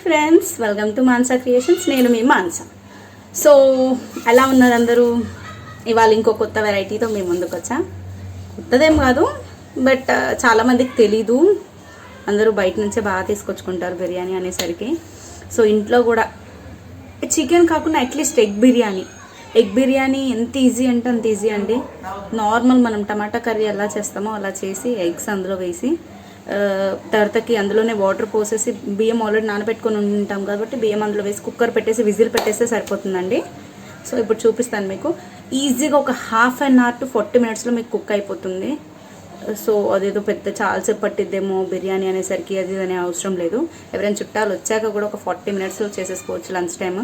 Friends, welcome to Mansa creations. నేను మీ Mansa. So ఎలా ఉన్నారు అందరూ? ఇవాళ ఇంకో కొత్త వెరైటీతో మీ ముందుకు వచ్చా. కొత్తదేం కాదు, బట్ చాలామందికి తెలీదు. అందరూ బయట నుంచే బాగా తీసుకొచ్చుకుంటారు బిర్యానీ అనేసరికి. సో ఇంట్లో కూడా చికెన్ కాకుండా అట్లీస్ట్ ఎగ్ బిర్యానీ ఎంత ఈజీ అంటే అంత ఈజీ అండి. నార్మల్ మనం టమాటా కర్రీ ఎలా చేస్తామో అలా చేసి ఎగ్స్ అందులో వేసి తర్వాతకి అందులోనే వాటర్ పోసేసి బియ్యం ఆల్రెడీ నానబెట్టుకొని ఉంటాం కాబట్టి బియ్యం అందులో వేసి కుక్కర్ పెట్టేసి విజిల్ పెట్టేస్తే సరిపోతుందండి. సో ఇప్పుడు చూపిస్తాను మీకు. ఈజీగా ఒక హాఫ్ అన్ అవర్ టు 40 minutesలో మీకు కుక్ అయిపోతుంది. సో అదేదో పెద్ద చాలాసేపు పట్టిద్దేమో బిర్యానీ అనేసరికి అది అనే అవసరం లేదు. ఎవరైనా చుట్టాలు వచ్చాక కూడా ఒక 40 minutesలో చేసేసుకోవచ్చు లంచ్ టైమ్.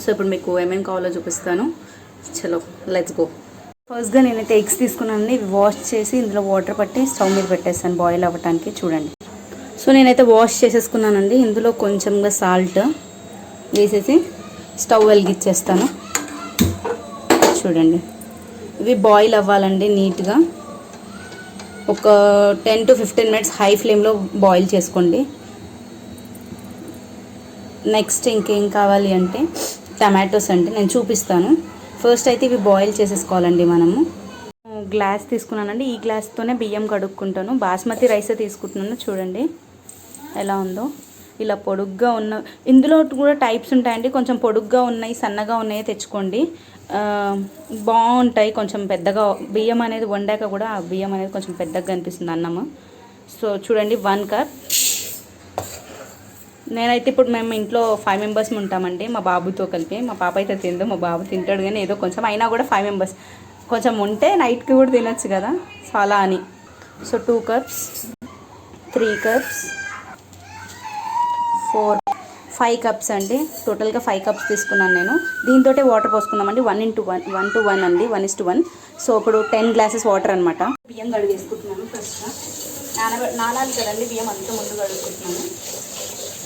సో ఇప్పుడు మీకు ఏమేమి కావాలో చూపిస్తాను. చలో లెట్స్ గో. ఫస్ట్గా నేనైతే ఎగ్స్ తీసుకున్నానండి. ఇవి వాష్ చేసి ఇందులో వాటర్ పట్టి స్టవ్ మీద పెట్టేస్తాను బాయిల్ అవ్వటానికి. చూడండి. సో నేనైతే వాష్ చేసేసుకున్నానండి. ఇందులో కొంచెంగా సాల్ట్ వేసేసి స్టవ్ వెలిగించేస్తాను. చూడండి, ఇవి బాయిల్ అవ్వాలండి నీట్గా. ఒక 10 to 15 minutes హై ఫ్లేమ్లో బాయిల్ చేసుకోండి. నెక్స్ట్ ఇంకేం కావాలి అంటే టమాటోస్ అండి, నేను చూపిస్తాను. ఫస్ట్ అయితే ఇవి బాయిల్ చేసేసుకోవాలండి. మనము గ్లాస్ తీసుకున్నానండి. ఈ గ్లాస్తోనే బియ్యం కడుక్కుంటాను. బాస్మతి రైసే తీసుకుంటున్నాను. చూడండి ఎలా ఉందో. ఇలా పొడుగ్గా ఉన్న, ఇందులో కూడా టైప్స్ ఉంటాయండి. కొంచెం పొడుగ్గా ఉన్నాయి, సన్నగా ఉన్నాయి తెచ్చుకోండి, బాగుంటాయి. కొంచెం పెద్దగా బియ్యం అనేది వండాక కూడా ఆ బియ్యం అనేది కొంచెం పెద్దగా కనిపిస్తుంది అన్నము. సో చూడండి 1 cup. నేనైతే ఇప్పుడు మేము ఇంట్లో 5 members ఉంటామండి, మా బాబుతో కలిపి. మా పాప అయితే తిందు, మా బాబు తింటాడు, కానీ ఏదో కొంచెం అయినా కూడా 5 members కొంచెం ఉంటే నైట్కి కూడా తినచ్చు కదా, సో అలా అని. సో 2 cups, 3 cups, 4, 5 cups అండి. టోటల్గా 5 cups తీసుకున్నాను నేను. దీంతో వాటర్ పోసుకుందామండి. 1:1 అండి, 1:1. సో ఇప్పుడు 10 glasses వాటర్ అనమాట. బియ్యం కడిగేసుకుంటున్నాను. ఫస్ట్గా నానాలి కదండి బియ్యం, అంతా ముందు కడుక్కుంటున్నాను.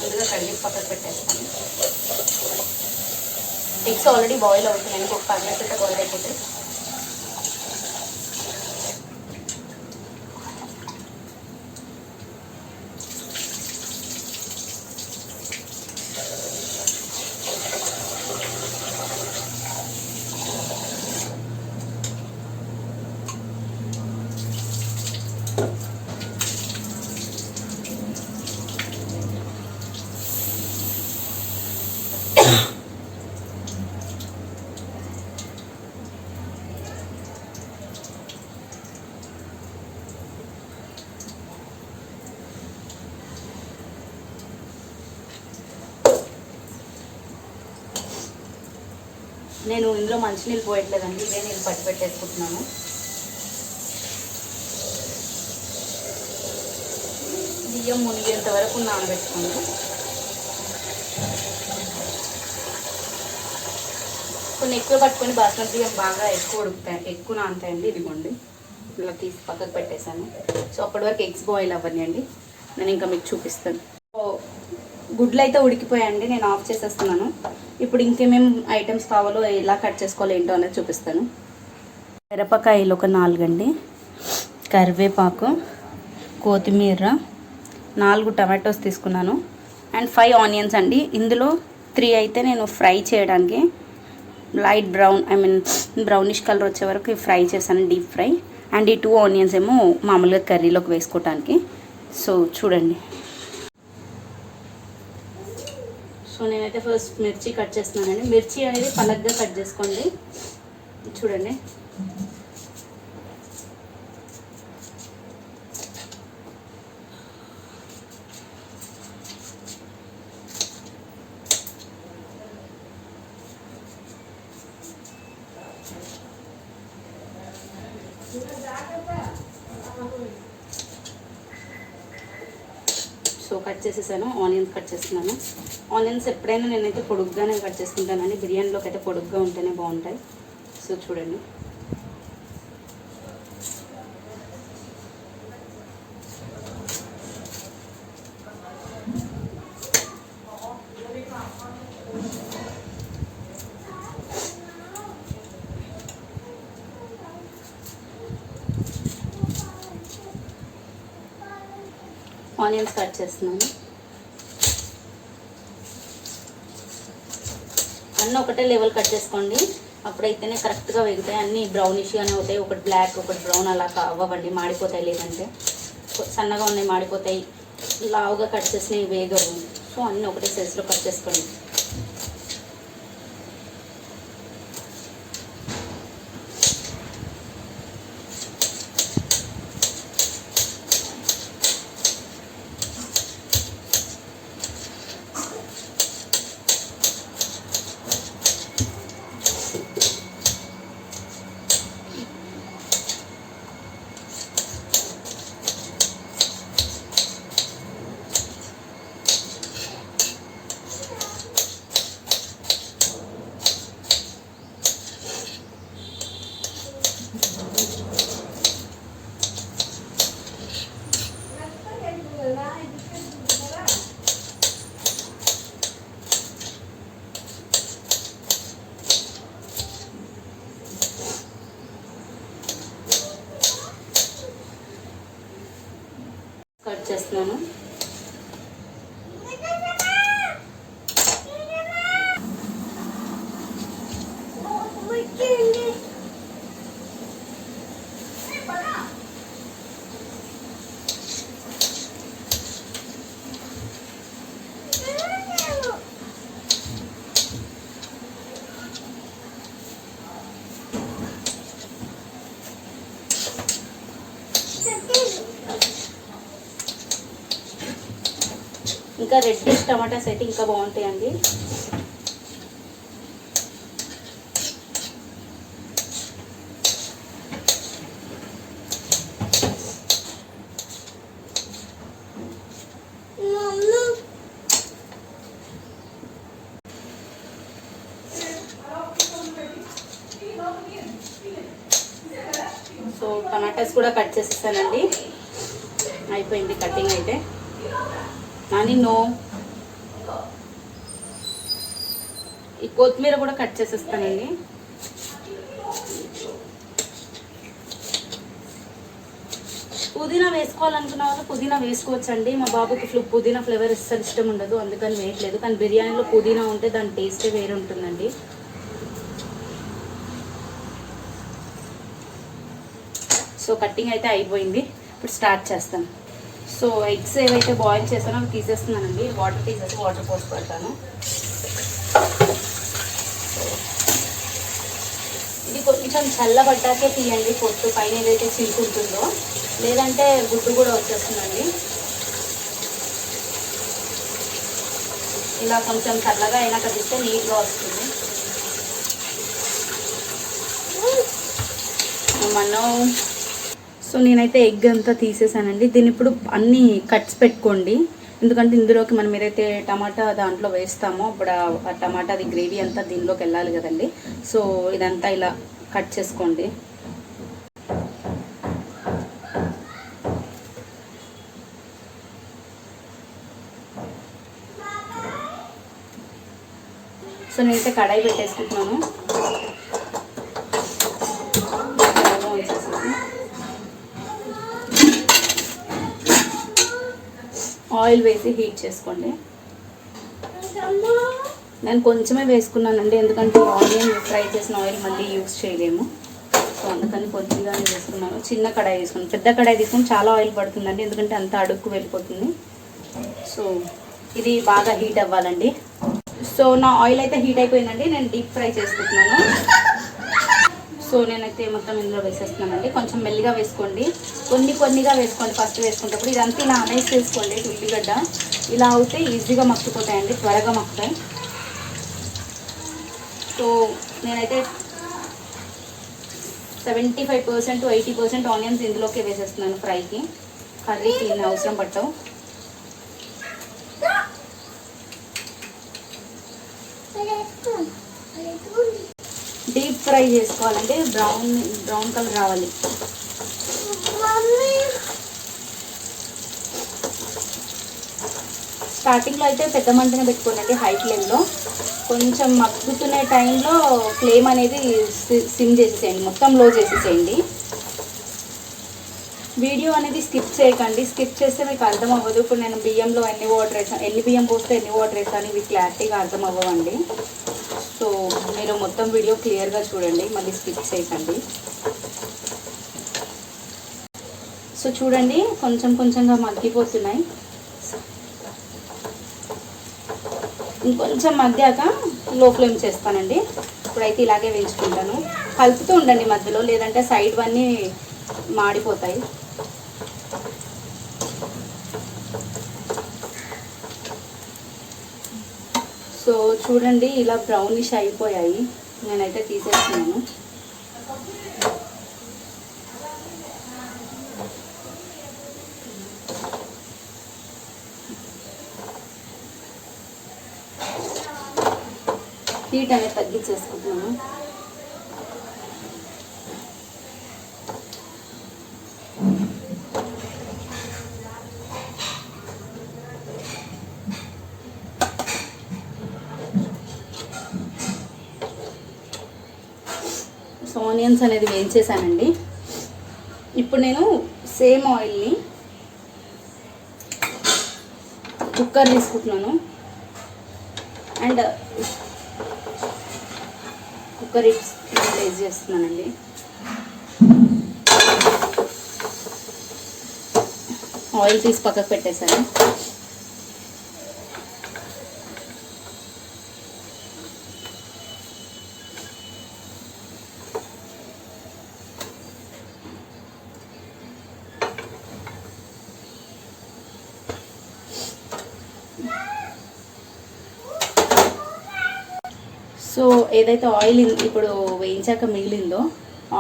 ముందుగా కడిగి పక్కకు పెట్టేస్తాను. ఎగ్స్ ఆల్రెడీ బాయిల్ అవుతున్నాయి. ఒక 5 minutes బాయిల్ అయిపోతాయి. నేను ఇందులో మంచినీళ్ళు పోయట్లేదండి, ఇవే నేను పట్టి పెట్టేసుకుంటున్నాను. బియ్యం మునిగేంత వరకు నానబెట్టుకోండి. కొన్ని ఎక్కువ పట్టుకొని బాస్మతి బియ్యం బాగా ఎక్కువ నానతాయండి. ఇదిగోండి ఇలా తీసి పక్కకు పెట్టేశాను. సో అప్పటి వరకు ఎగ్స్ బాయిల్ అవ్వనియండి, నేను ఇంకా మీకు చూపిస్తాను. గుడ్లు అయితే ఉడికిపోయాయండి, నేను ఆఫ్ చేసేస్తున్నాను. ఇప్పుడు ఇంకేమేమి ఐటమ్స్ కావాలో, ఎలా కట్ చేసుకోవాలో ఏంటో అనేది చూపిస్తాను. మిరపకాయలు ఒక 4 అండి, కరివేపాకు, కొత్తిమీర, 4 టమాటోస్ తీసుకున్నాను, అండ్ 5 ఆనియన్స్ అండి. ఇందులో 3 అయితే నేను ఫ్రై చేయడానికి లైట్ బ్రౌనిష్ కలర్ వచ్చే వరకు ఫ్రై చేశాను, డీప్ ఫ్రై. అండ్ ఈ 2 ఆనియన్స్ ఏమో మామూలుగా కర్రీలోకి వేసుకోవటానికి. సో చూడండి. సో నేనైతే ఫస్ట్ మిర్చి కట్ చేస్తున్నానండి. మిర్చి అనేది పలగ్గా కట్ చేసుకోండి. చూడండి. సో కట్ చేసేసాను. ఆనియన్స్ కట్ చేస్తున్నాను. ఆనియన్స్ ఎప్పుడైనా నేనైతే పొడుగ్గానే కట్ చేసుకుంటానండి, బిర్యానీలోకి అయితే పొడుగ్గా ఉంటేనే బాగుంటాయి. సో చూడండి. ఆనియన్స్ కట్ చేస్తున్నాను. అన్నీ ఒకటే లెవెల్ కట్ చేసుకోండి, అప్పుడైతేనే కరెక్ట్గా వేగుతాయి. అన్నీ బ్రౌనిష్గానే అవుతాయి, ఒకటి బ్లాక్ ఒకటి బ్రౌన్ అలా అవ్వండి, మాడిపోతాయి. లేదంటే సన్నగా ఉన్నాయి మాడిపోతాయి, లావుగా కట్ చేసినవి వేగవు. సో అన్నీ ఒకటే సైజులో కట్ చేసుకోండి. కట్ చేస్తున్నాను. ఇంకా రెడ్డిష్ టమాటాస్ అయితే ఇంకా బాగుంటాయండి. సో టమాటాస్ కూడా కట్ చేసేసానండి, అయిపోయింది కటింగ్ అయితే. కానీ ఈ కొత్తిమీర కూడా కట్ చేసేస్తానండి. పుదీనా వేసుకోవాలనుకున్న వాళ్ళు పుదీనా వేసుకోవచ్చండి. మా బాబుకి పుదీనా ఫ్లేవర్ అస్సలు ఇష్టం ఉండదు, అందుకని వేయట్లేదు. కానీ బిర్యానీలో పుదీనా ఉంటే దాని టేస్టే వేరే ఉంటుందండి. సో కటింగ్ అయితే అయిపోయింది, ఇప్పుడు స్టార్ట్ చేస్తాను. సో ఎగ్స్ ఏవైతే బాయిల్ చేస్తానో అవి తీసేస్తున్నానండి. వాటర్ తీసేసి వాటర్ పోసి పెడతాను. ఇది కొంచెం చల్లబడ్డాకే తీయండి పొట్టు, పైన ఏదైతే చిలుకుంటుందో, లేదంటే గుడ్డు కూడా వచ్చేస్తుందండి. ఇలా కొంచెం చల్లగా అయినాక తీస్తే నీట్గా వస్తుంది. మనం సో నేనైతే ఎగ్ అంతా తీసేసానండి. దీన్ని ఇప్పుడు అన్నీ కట్స్ పెట్టుకోండి, ఎందుకంటే ఇందులోకి మనం ఏదైతే టమాటా దాంట్లో వేస్తామో అప్పుడు ఆ టమాటాది గ్రేవీ అంతా దీనిలోకి వెళ్ళాలి కదండి. సో ఇదంతా ఇలా కట్ చేసుకోండి. సో నేనైతే కడాయి పెట్టేసుకుంటున్నాను. ఆయిల్ వేసి హీట్ చేసుకోండి. నేను కొంచెమే వేసుకున్నానండి, ఎందుకంటే ఆనియన్ ఫ్రై చేసిన ఆయిల్ మళ్ళీ యూజ్ చేయలేము. సో అందుకని కొద్దిగానే వేసుకున్నాను. చిన్న కడాయి తీసుకున్నాను, పెద్ద కడాయి తీసుకుని చాలా ఆయిల్ పడుతుందండి, ఎందుకంటే అంత అడుక్కు వెళ్ళిపోతుంది. సో ఇది బాగా హీట్ అవ్వాలండి. సో నా ఆయిల్ అయితే హీట్ అయిపోయిందండి, నేను డీప్ ఫ్రై చేసుకుంటున్నాను. సో నేనైతే మొత్తం ఇందులో వేసేస్తున్నానండి. కొంచెం మెల్లిగా వేసుకోండి, కొన్నిగా వేసుకోండి ఫస్ట్ వేసుకునేటప్పుడు. ఇదంతా ఇలా అనేసి వేసుకోండి. ఉల్లిగడ్డ ఇలా అవుతే ఈజీగా మక్కుపోతాయండి, త్వరగా మక్కుతాయి. సో నేనైతే 75% to 80% ఆనియన్స్ ఇందులోకి వేసేస్తున్నాను ఫ్రైకి. కర్రీకి అవసరం పట్టవు. డీప్ ఫ్రై చేసుకోవాలంటే బ్రౌన్ కలర్ రావాలి. స్టార్టింగ్లో అయితే పెద్ద మంటనే పెట్టుకోండి, హై ఫ్లేమ్లో. కొంచెం మగ్గుతున్న టైంలో ఫ్లేమ్ అనేది సిమ్ చేసేసేయండి, మొత్తం లో చేసేసేయండి. వీడియో అనేది స్కిప్ చేయకండి, స్కిప్ చేస్తే మీకు అర్థం అవ్వదు. ఇప్పుడు నేను బియ్యంలో ఎన్ని వాటర్ వేసాను, ఎన్ని బియ్యం పోస్తే ఎన్ని వాటర్ వేసాను, ఇవి క్లారిటీగా అర్థం అవ్వండి. సో సో మీరు మొత్తం వీడియో క్లియర్గా చూడండి, మళ్ళీ స్కిప్ చేయకండి. సో చూడండి కొంచెం కొంచెంగా మగ్గిపోతున్నాయి. ఇంకొంచెం మగ్గాక లో ఫ్లేమ్ చేస్తానండి. ఇప్పుడైతే ఇలాగే వేయించుకుంటాను. కలుపుతూ ఉండండి మధ్యలో, లేదంటే సైడ్ అన్నీ మాడిపోతాయి. సో చూడండి ఇలా బ్రౌనిష్ అయిపోయాయి. నేనైతే తీసేస్తున్నాను. హీట్ అనేది తగ్గించేసుకుంటున్నాను. సో ఆనియన్స్ అనేది వేయించేసానండి. ఇప్పుడు నేను సేమ్ ఆయిల్ని కుక్కర్ తీసుకుంటున్నాను అండ్ కుక్కర్ ప్లేస్ చేస్తున్నానండి. ఆయిల్ తీసి పక్కకు పెట్టేశాను. సో ఏదైతే ఆయిల్ ఇప్పుడు వేయించాక మిగిలిందో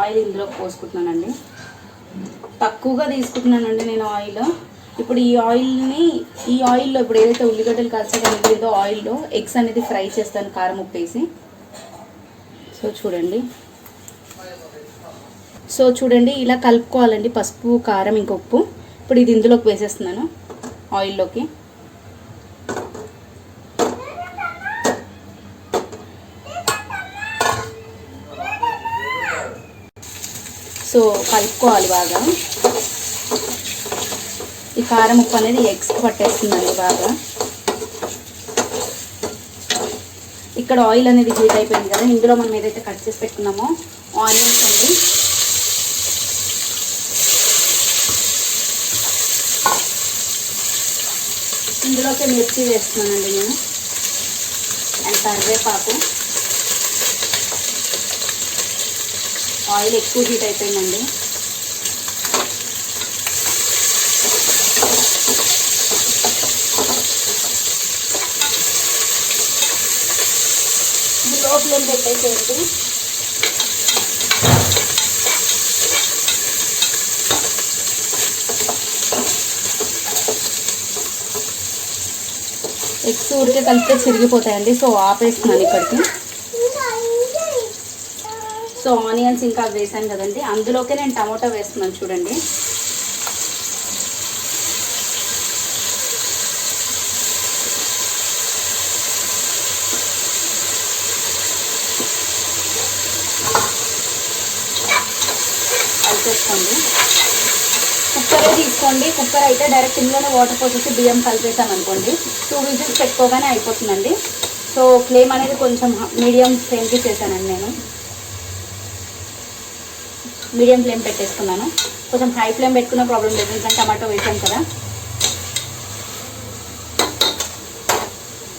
ఆయిల్ ఇందులో పోసుకుంటున్నానండి. తక్కువగా తీసుకుంటున్నానండి నేను ఆయిల్. ఇప్పుడు ఈ ఆయిల్లో ఇప్పుడు ఏదైతే ఉల్లిగడ్డలు కాల్చాక మిగిలిందో ఆయిల్లో ఎగ్స్ అనేది ఫ్రై చేస్తాను కారం ఉప్పు వేసి. సో చూడండి ఇలా కలుపుకోవాలండి, పసుపు కారం ఇంక ఉప్పు. ఇప్పుడు ఇది ఇందులోకి వేసేస్తున్నాను ఆయిల్లోకి. సో కలుపుకోవాలి బాగా. ఈ కారం ఉప్పు అనేది ఎగ్స్కి పట్టేస్తుందండి బాగా. ఇక్కడ ఆయిల్ అనేది హీట్ అయిపోయింది కదా, ఇందులో మనం ఏదైతే కట్ చేసి పెట్టుకున్నామో ఆనియన్స్ అండి, ఇందులోకి మిర్చి వేస్తున్నానండి నేను అండ్ కరివేపాకు. ఆయిల్ ఎక్కువ హీట్ అయిపోయిందండి. లో ఫ్లేమ్ పెట్టేసేయండి. ఎగ్స్ ఊరికే కలిపితే చిరిగిపోతాయండి. సో ఆపేస్తున్నాను ఇక్కడికి. సో ఆనియన్స్ ఇంకా వేసాను కదండి, అందులోకే నేను టమాటో వేస్తున్నాను చూడండి. కలిపేసుకోండి. కుక్కరే తీసుకోండి. కుక్కర్ అయితే డైరెక్ట్ ఇందులోనే వాటర్ పోసేసి బియ్యం కలిపేసామనుకోండి 2 విజిల్స్ పెట్టుకోగానే అయిపోతుందండి. సో ఫ్లేమ్ అనేది కొంచెం మీడియం ఫ్లేమ్కి చేశానండి నేను. మీడియం ఫ్లేమ్ పెట్టేసుకున్నాను. కొంచెం హై ఫ్లేమ్ పెట్టుకున్న ప్రాబ్లం లేదు, ఎందుకంటే టమాటో వేసాం కదా.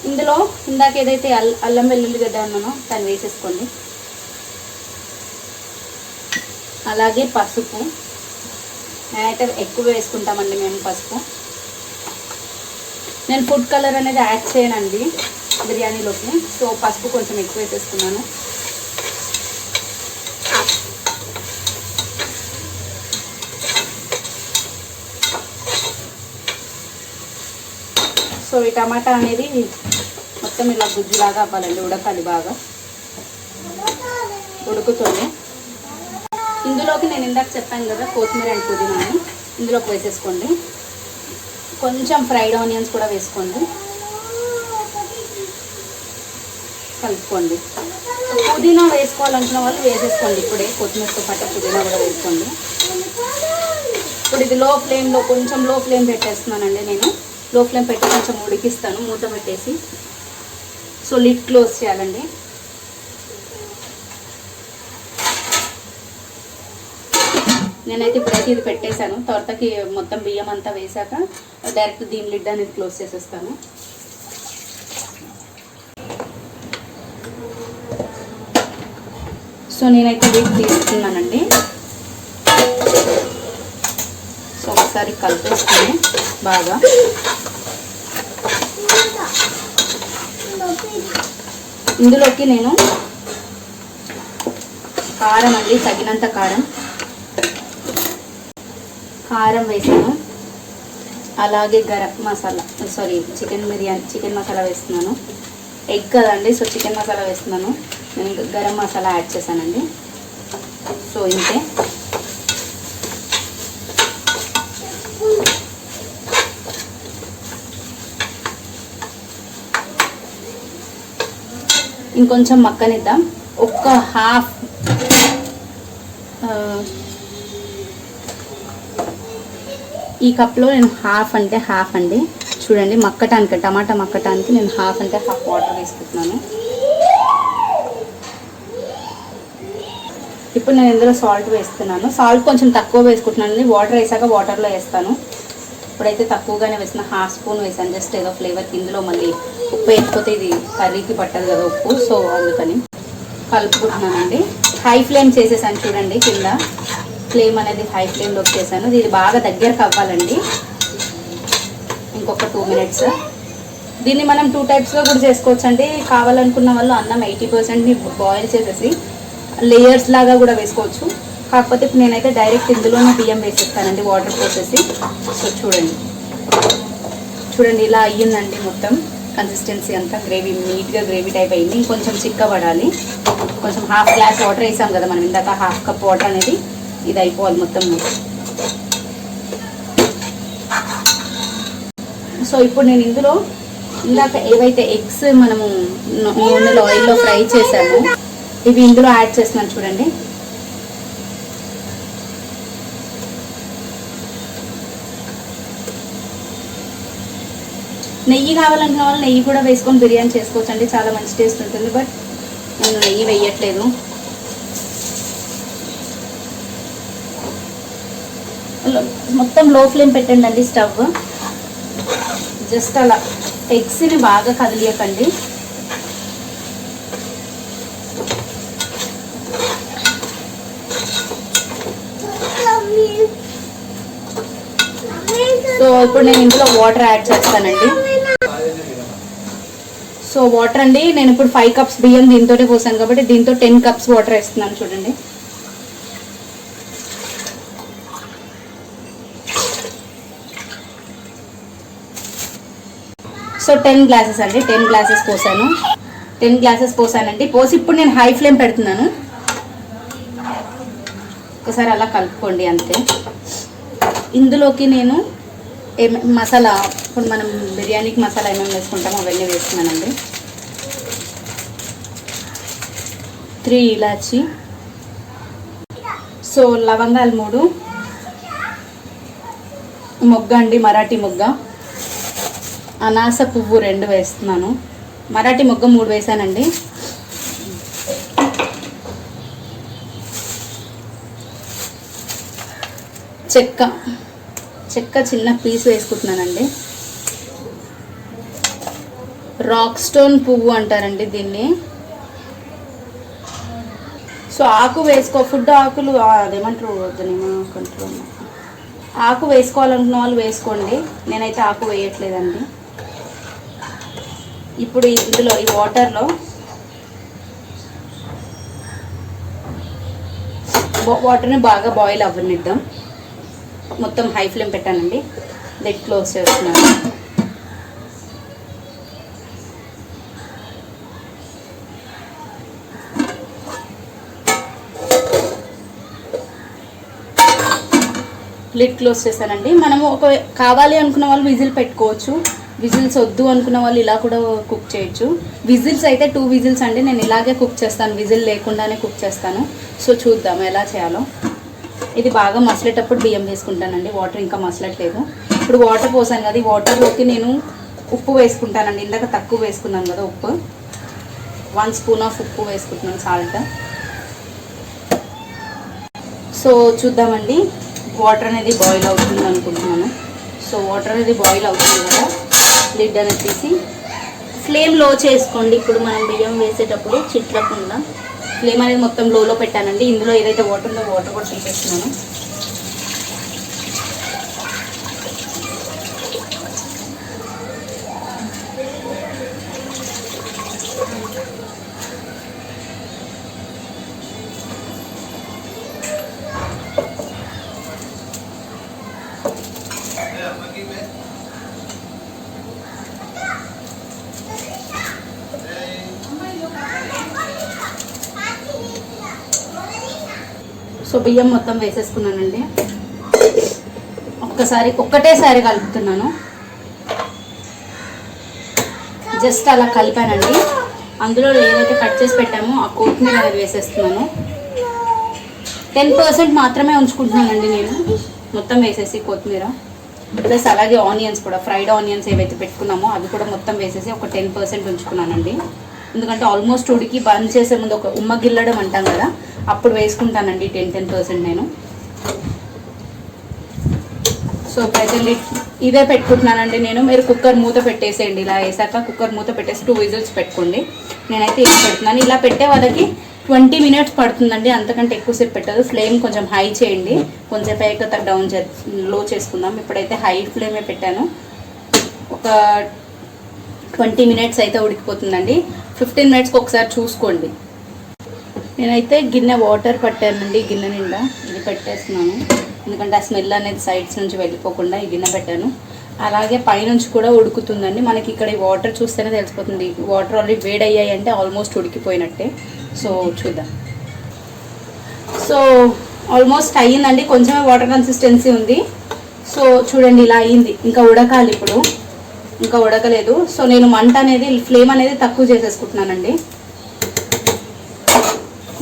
ఇందులో ఇందాక ఏదైతే అల్లం వెల్లుల్లి గడ్డ ఉన్నానో దాన్ని వేసేసుకోండి. అలాగే పసుపు నేనైతే ఎక్కువ వేసుకుంటామండి మేము పసుపు. నేను ఫుడ్ కలర్ అనేది యాడ్ చేయనండి బిర్యానీలోకి, సో పసుపు కొంచెం ఎక్కువ వేసేసుకున్నాను. సో ఈ టమాటా అనేది మొత్తం ఇలా గుజ్జులాగా అవ్వాలండి, ఉడకాలి, బాగా ఉడుకుతుంది. ఇందులోకి నేను ఇందాక చెప్పాను కదా కొత్తిమీర అండ్ పుదీనాని ఇందులోకి వేసేసుకోండి. కొంచెం ఫ్రైడ్ ఆనియన్స్ కూడా వేసుకోండి, కలుపుకోండి. పుదీనా వేసుకోవాలనుకున్న వాళ్ళు వేసేసుకోండి ఇప్పుడే, కొత్తిమీరతో పాటు పుదీనా కూడా వేసుకోండి. ఇప్పుడు ఇది లో ఫ్లేమ్లో కొంచెం లో ఫ్లేమ్ పెట్టేస్తున్నానండి నేను. లో ఫ్లేమ్ పెట్టి కొంచెం ఉడికిస్తాను మూత పెట్టేసి. సో లిడ్ క్లోజ్ చేయాలండి. నేనైతే ఇప్పుడైతే ఇది పెట్టేశాను. తర్వాతకి మొత్తం బియ్యం అంతా వేసాక డైరెక్ట్ దీని లిడ్ అనేది క్లోజ్ చేసేస్తాను. సో నేనైతే లిడ్ తీసుకున్నానండి. సో ఒకసారి కలిపేసుకుని బాగా ఇందులోకి నేను కారం అండి, తగినంత కారం వేసాను. అలాగే చికెన్ మసాలా వేస్తున్నాను. ఎగ్ కదండి, సో చికెన్ మసాలా వేస్తున్నాను. నేను గరం మసాలా యాడ్ చేశానండి. సో ఇంతే. ఇంకొంచెం మక్కనిద్దాం. ఒక్క హాఫ్ ఈ కప్లో నేను హాఫ్ అండి చూడండి, మక్కటానికి టమాటా మక్కటానికి నేను హాఫ్ వాటర్ వేసుకుంటున్నాను. ఇప్పుడు నేను ఇందులో సాల్ట్ వేస్తున్నాను. సాల్ట్ కొంచెం తక్కువ వేసుకుంటున్నాను. వాటర్ వేసాక వాటర్లో వేస్తాను. ఇప్పుడైతే తక్కువగానే వేసిన, హాఫ్ స్పూన్ వేసాను జస్ట్ ఏదో ఫ్లేవర్కి. ఇందులో మళ్ళీ ఉప్పు వేయకపోతే ఇది కర్రీకి పట్టదు కదా ఉప్పు, సో అందుకని కలుపుకుంటున్నానండి. హై ఫ్లేమ్ చేసేసాను చూడండి, కింద ఫ్లేమ్ అనేది హై ఫ్లేమ్లోకి చేశాను. ఇది బాగా దగ్గరకు అవ్వాలండి. ఇంకొక 2 మినిట్స్. దీన్ని మనం 2 టైప్స్గా కూడా చేసుకోవచ్చు అండి. కావాలనుకున్న వాళ్ళు అన్నం 80%ని బాయిల్ చేసేసి లేయర్స్ లాగా కూడా వేసుకోవచ్చు. కాకపోతే ఇప్పుడు నేనైతే డైరెక్ట్ ఇందులోనే బియ్యం వేసేస్తానండి, వాటర్ పోసేసి. సో చూడండి ఇలా అయ్యిందండి మొత్తం కన్సిస్టెన్సీ అంతా. నీట్గా గ్రేవీ టైప్ అయింది. ఇంకొంచెం చిక్కబడాలి. కొంచెం హాఫ్ గ్లాస్ వాటర్ వేసాం కదా మనం ఇందాక, హాఫ్ కప్ వాటర్ అనేది ఇది అయిపోవాలి మొత్తం. సో ఇప్పుడు నేను ఇందులో ఇందాక ఏవైతే ఎగ్స్ మనము నూనెలో ఆయిల్లో ఫ్రై చేసామో ఇవి ఇందులో యాడ్ చేస్తున్నాను చూడండి. నెయ్యి కావాలనుకున్న వాళ్ళు నెయ్యి కూడా వేసుకొని బిర్యానీ చేసుకోవచ్చు అండి, చాలా మంచి టేస్ట్ ఉంటుంది. బట్ నేను నెయ్యి వేయట్లేదు. మొత్తం లో ఫ్లేమ్ పెట్టండి అండి స్టవ్. జస్ట్ అలా ఎగ్స్ని బాగా కదిలియకండి. సో ఇప్పుడు నేను ఇందులో వాటర్ యాడ్ చేస్తానండి. సో వాటర్ అండి, నేను ఇప్పుడు 5 కప్స్ బియ్యం దీంతోనే పోసాను కాబట్టి దీంతో 10 కప్స్ వాటర్ వేస్తున్నాను చూడండి. సో 10 గ్లాసెస్ అండి, 10 గ్లాసెస్ పోసాను. 10 గ్లాసెస్ పోసానండి. పోసి ఇప్పుడు నేను హై ఫ్లేమ్ పెడుతున్నాను. ఒకసారి అలా కలుపుకోండి అంతే. ఇందులోకి నేను మసాలా, ఇప్పుడు మనం బిర్యానీకి మసాలా ఏమేమి వేసుకుంటామో అవన్నీ వేస్తున్నానండి. 3 ఇలాచి, సో లవంగాలు 3, మొగ్గ అండి, మరాఠీ మొగ్గ, అనాస పువ్వు 2 వేస్తున్నాను. మరాఠీ మొగ్గ 3 వేసానండి. చెక్క చిన్న పీస్ వేసుకుంటున్నానండి. రాక్ స్టోన్ పువ్వు అంటారండి దీన్ని. సో ఆకు ఫుడ్ ఆకులు అదేమంటారు కంట్రోల్, ఆకు వేసుకోవాలనుకున్న వాళ్ళు వేసుకోండి. నేనైతే ఆకు వేయట్లేదండి. ఇప్పుడు ఇందులో ఈ వాటర్ని బాగా బాయిల్ అవ్వనిద్దాం. మొత్తం హై ఫ్లేమ్ పెట్టానండి. లిడ్ క్లోజ్ చేస్తున్నాను. లిడ్ క్లోజ్ చేశానండి. మనము కావాలి అనుకున్న వాళ్ళు విజిల్ పెట్టుకోవచ్చు. విజిల్స్ వద్దు అనుకున్న వాళ్ళు ఇలా కూడా కుక్ చేయొచ్చు. విజిల్స్ అయితే 2 విజిల్స్ అండి. నేను ఇలాగే కుక్ చేస్తాను, విజిల్ లేకుండానే కుక్ చేస్తాను. సో చూద్దాం ఎలా చేయాలో. ఇది బాగా మసలేటప్పుడు బియ్యం వేసుకుంటానండి. వాటర్ ఇంకా మసలట్లేదు. ఇప్పుడు వాటర్ పోసాను కదా, ఈ వాటర్లోకి నేను ఉప్పు వేసుకుంటానండి. ఇందాక తక్కువ వేసుకున్నాను కదా ఉప్పు. 1 స్పూన్ ఆఫ్ ఉప్పు వేసుకుంటున్నాను, సాల్ట్. సో చూద్దామండి వాటర్ అనేది బాయిల్ అవుతుంది అనుకుంటున్నాను. సో వాటర్ అనేది బాయిల్ అవుతుంది కదా, లిడ్ అనేది తీసి ఫ్లేమ్ లో చేసుకోండి. ఇప్పుడు మనం బియ్యం వేసేటప్పుడు చిట్లకుండా ఫ్లేమ్ అనేది మొత్తం లోలో పెట్టానండి. ఇందులో ఏదైతే వాటర్ ఉందో వాటర్ కూడా తీసేస్తున్నాను. సో బియ్యం మొత్తం వేసేసుకున్నానండి. ఒక్కటేసారి కలుపుతున్నాను. జస్ట్ అలా కలిపానండి. అందులో ఏదైతే కట్ చేసి పెట్టామో ఆ కొత్తిమీర అనేది వేసేస్తున్నాను. 10% మాత్రమే ఉంచుకుంటున్నానండి నేను, మొత్తం వేసేసి కొత్తిమీర ప్లస్ అలాగే ఆనియన్స్ కూడా, ఫ్రైడ్ ఆనియన్స్ ఏవైతే పెట్టుకున్నామో అవి కూడా మొత్తం వేసేసి ఒక 10% ఉంచుకున్నానండి. ఎందుకంటే ఆల్మోస్ట్ ఉడికి బంద్ చేసే ముందు ఒక ఉమ్మగిల్లడం అంటాం కదా, అప్పుడు వేసుకుంటానండి 10% నేను. సో ఇప్పుడైతే ఇదే పెట్టుకుంటున్నానండి నేను. మీరు కుక్కర్ మూత పెట్టేసేయండి. ఇలా వేసాక కుక్కర్ మూత పెట్టేసి 2 విజిల్స్ పెట్టుకోండి. నేనైతే ఇలా పెడుతున్నాను. ఇలా పెట్టే వాళ్ళకి 20 మినిట్స్ పడుతుందండి, అంతకంటే ఎక్కువసేపు పెట్టదు. ఫ్లేమ్ కొంచెం హై చేయండి, కొంచెం పైకి డౌన్ లో చేసుకుందాం. ఇప్పుడైతే హై ఫ్లేమే పెట్టాను. ఒక 20 మినిట్స్ అయితే ఉడికిపోతుందండి. 15 మినిట్స్కి ఒకసారి చూసుకోండి. నేనైతే గిన్నె వాటర్ పట్టానండి, గిన్నె నిండా ఇది పెట్టేస్తున్నాను. ఎందుకంటే ఆ స్మెల్ అనేది సైడ్స్ నుంచి వెళ్ళిపోకుండా ఈ గిన్నె పెట్టాను. అలాగే పైనుంచి కూడా ఉడుకుతుందండి. మనకి ఇక్కడ ఈ వాటర్ చూస్తేనే తెలిసిపోతుంది. వాటర్ ఆల్రెడీ వేడయ్యాయి అంటే ఆల్మోస్ట్ ఉడికిపోయినట్టే. సో చూద్దాం. సో ఆల్మోస్ట్ అయ్యిందండి, కొంచెమే వాటర్ కన్సిస్టెన్సీ ఉంది. సో చూడండి ఇలా అయ్యింది. ఇంకా ఉడకాలి, ఇప్పుడు ఇంకా ఉడకలేదు. సో నేను మంట అనేది ఫ్లేమ్ అనేది తక్కువ చేసేసుకుంటున్నానండి.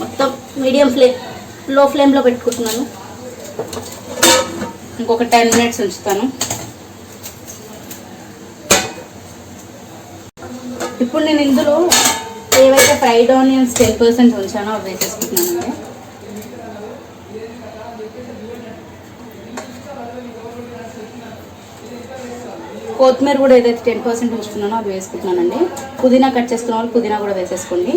మొత్తం మీడియం ఫ్లేమ్, లో ఫ్లేమ్లో పెట్టుకుంటున్నాను. ఇంకొక 10 మినిట్స్ ఉంచుతాను. ఇప్పుడు నేను ఇందులో ఏవైతే ఫ్రైడ్ ఆనియన్స్ 10% ఉంచానో అవి వేసేసుకుంటున్నానండి. కొత్తిమీర కూడా ఏదైతే 10% ఉంచుకున్నానో అది వేసుకుంటున్నానండి. పుదీనా కట్ చేసుకున్న వాళ్ళు పుదీనా కూడా వేసేసుకోండి.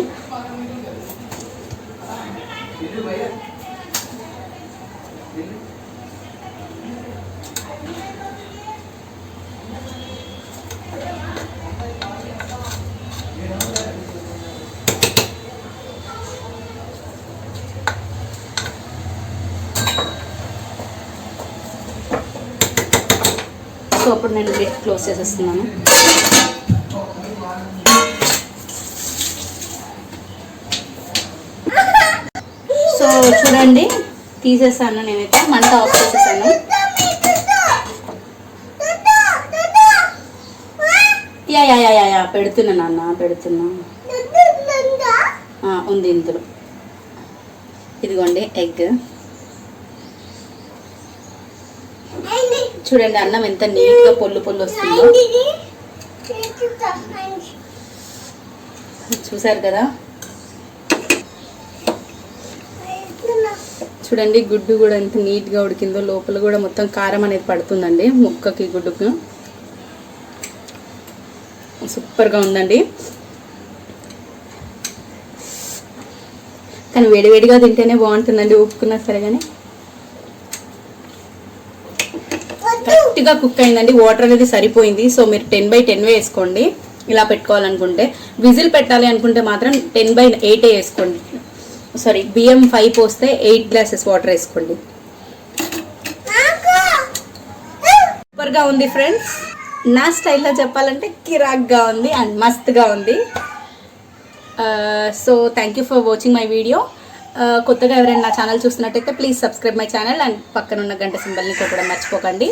సో అప్పుడు నేను లిడ్ క్లోజ్ చేసేస్తున్నాను. సో చూడండి తీసేసాను, నేనైతే మంట ఆఫ్ చేసేసాను. యా పెడుతున్నా నాన్న, పెడుతున్నా. ఉంది ఇందులో. ఇదిగోండి ఎగ్. చూడండి అన్నం ఎంత నీట్గా పొల్లు వస్తుందో, చూసారు కదా. చూడండి గుడ్డు కూడా ఎంత నీట్గా ఉడికిందో, లోపల కూడా మొత్తం కారం అనేది పడుతుందండి ముక్కకి, గుడ్డుకు. సూపర్గా ఉందండి. కానీ వేడివేడిగా తింటేనే బాగుంటుందండి, ఉప్పుకున్నా సరే. కానీ కరెక్ట్గా కుక్ అయిందండి, వాటర్ అనేది సరిపోయింది. సో మీరు 10/10 వేసుకోండి ఇలా పెట్టుకోవాలనుకుంటే. విజిల్ పెట్టాలి అనుకుంటే మాత్రం 10/8 వేసుకోండి. సారీ, బియ్యం 5 పోస్తే 8 గ్లాసెస్ వాటర్ వేసుకోండి. సూపర్గా ఉంది ఫ్రెండ్స్. నా స్టైల్లో చెప్పాలంటే కిరాక్గా ఉంది అండ్ మస్తుగా ఉంది. So thank you for watching my video. కొత్తగా ఎవరైనా నా ఛానల్ చూస్తున్నట్టయితే please subscribe my channel and పక్కన ఉన్న గంట సింబల్ని కొట్టడం మర్చిపోకండి.